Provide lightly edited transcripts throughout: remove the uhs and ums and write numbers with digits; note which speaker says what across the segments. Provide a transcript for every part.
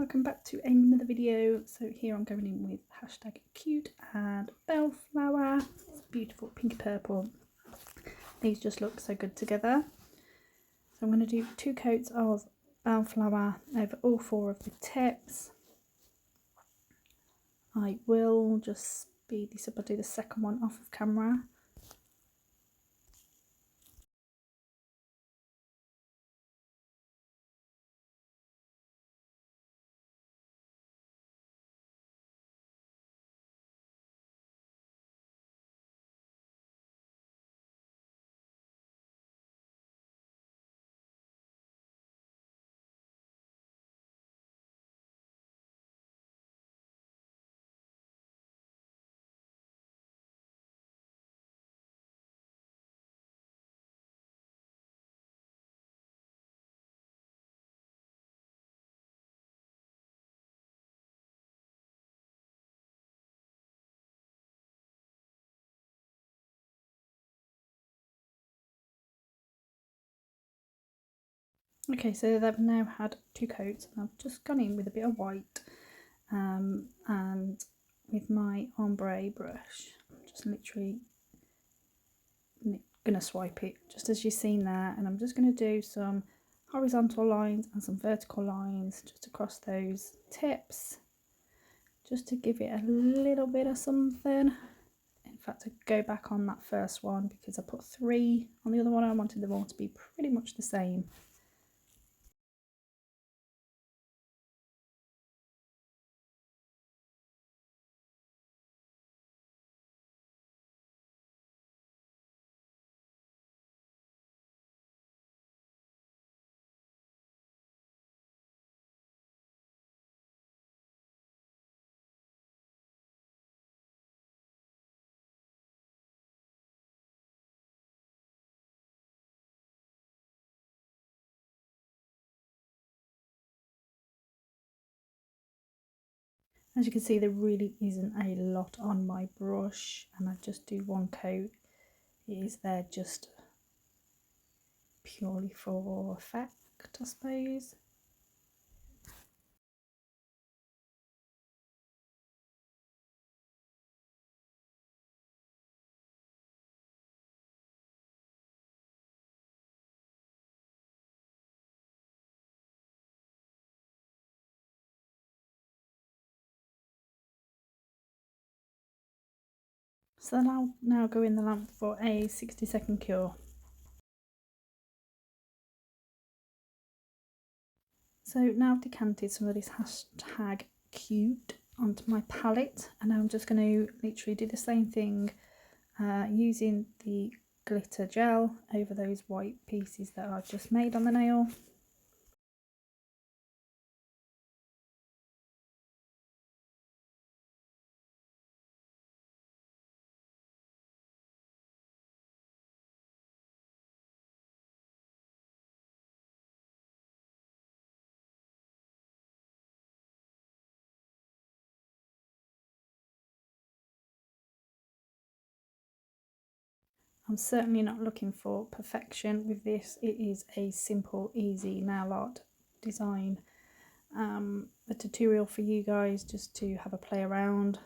Speaker 1: welcome back to another video. So here I'm going in with hashtag cute and bellflower. It's beautiful pink purple. These just look so good together. So I'm going to do 2 coats of bellflower over all 4 of the tips. I will just speed this up. I'll do the second one off of camera. Okay, so they've now had 2 coats and I've just gone in with a bit of white and with my ombre brush I'm just literally gonna swipe it just as you've seen there, and I'm just going to do some horizontal lines and some vertical lines just across those tips just to give it a little bit of something. In fact, I go back on that first one because I put 3 on the other one. I wanted them all to be pretty much the same. As you can see, there really isn't a lot on my brush, and I just do 1 coat. It is there just purely for effect, I suppose. So I'll now go in the lamp for a 60-second cure. So now I've decanted some of this hashtag cute onto my palette, and now I'm just going to literally do the same thing using the glitter gel over those white pieces that I've just made on the nail. I'm certainly not looking for perfection with this. It is a simple, easy nail art design. A tutorial for you guys just to have a play around,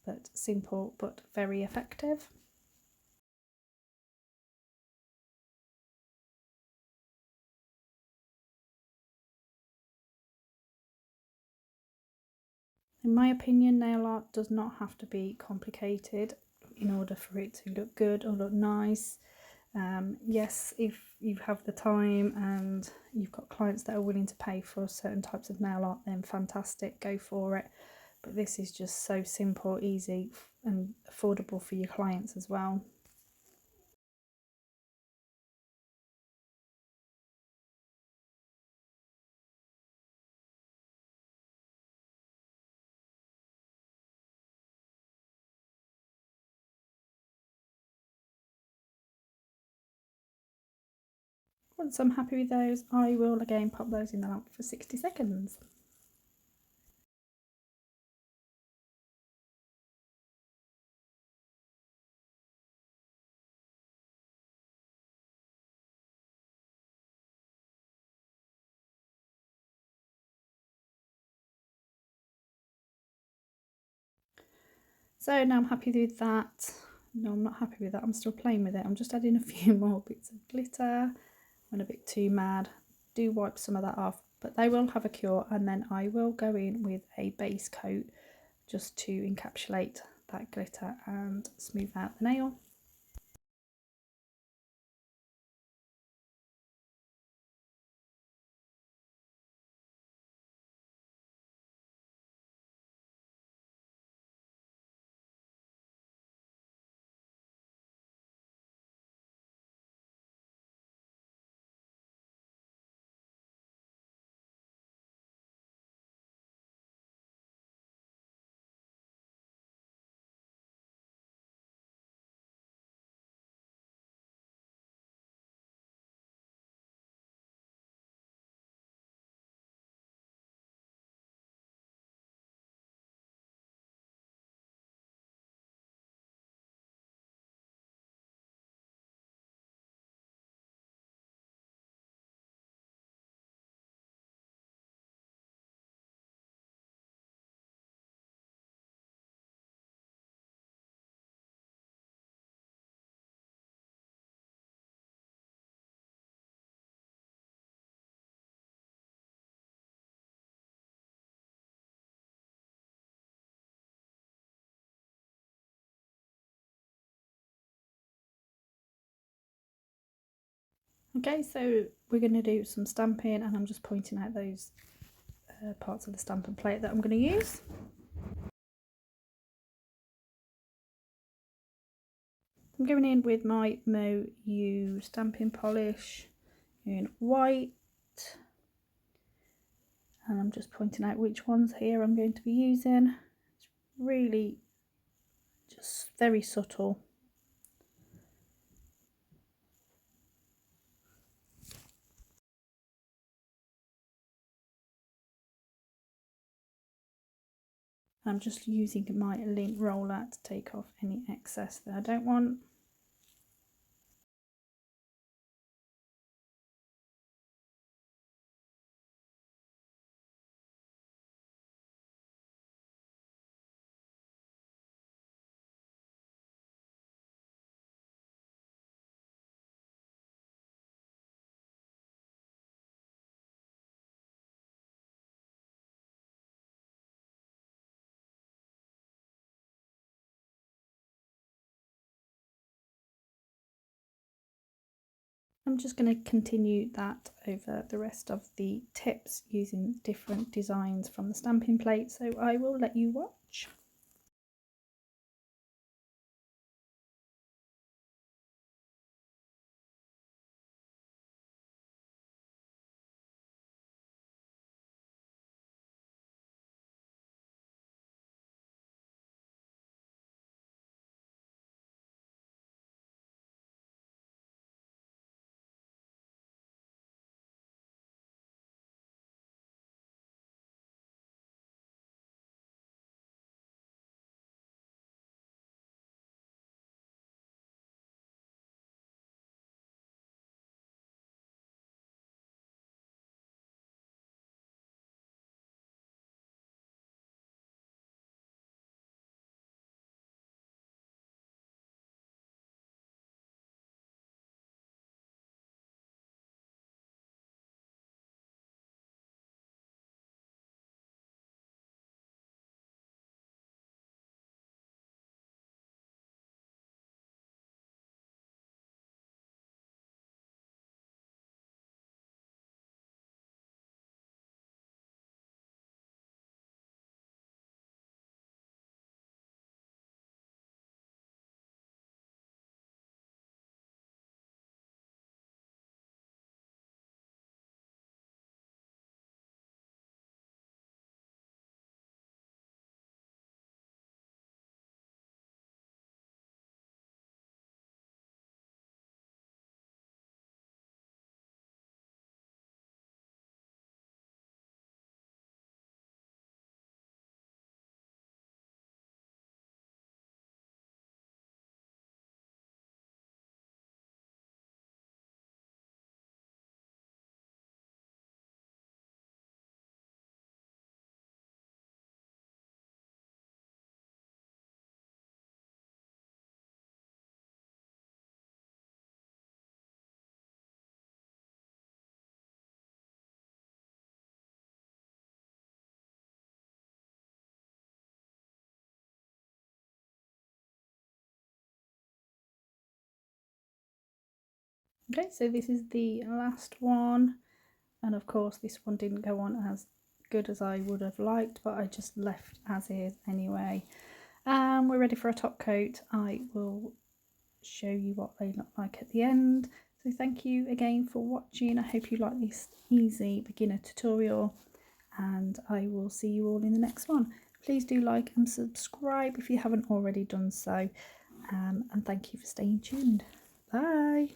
Speaker 1: but simple but very effective. In my opinion, nail art does not have to be complicated in order for it to look good or look nice. Yes, if you have the time and you've got clients that are willing to pay for certain types of nail art, then fantastic, go for it. But this is just so simple, easy and affordable for your clients as well. Once I'm happy with those, I will again pop those in the lamp for 60 seconds. So now I'm happy with that. No, I'm not happy with that. I'm still playing with it. I'm just adding a few more bits of glitter. Went a bit too mad. Do wipe some of that off, but they will have a cure, and then I will go in with a base coat just to encapsulate that glitter and smooth out the nail. Okay, so we're going to do some stamping, and I'm just pointing out those parts of the stamping plate that I'm going to use. I'm going in with my Mo U stamping polish in white, and I'm just pointing out which ones here I'm going to be using. It's really just very subtle. I'm just using my lint roller to take off any excess that I don't want. I'm just going to continue that over the rest of the tips using different designs from the stamping plate, so I will let you watch. Okay, so this is the last one, and of course this one didn't go on as good as I would have liked, but I just left as is anyway. We're ready for a top coat. I will show you what they look like at the end. So thank you again for watching. I hope you like this easy beginner tutorial, and I will see you all in the next one. Please do like and subscribe if you haven't already done so, and thank you for staying tuned. Bye.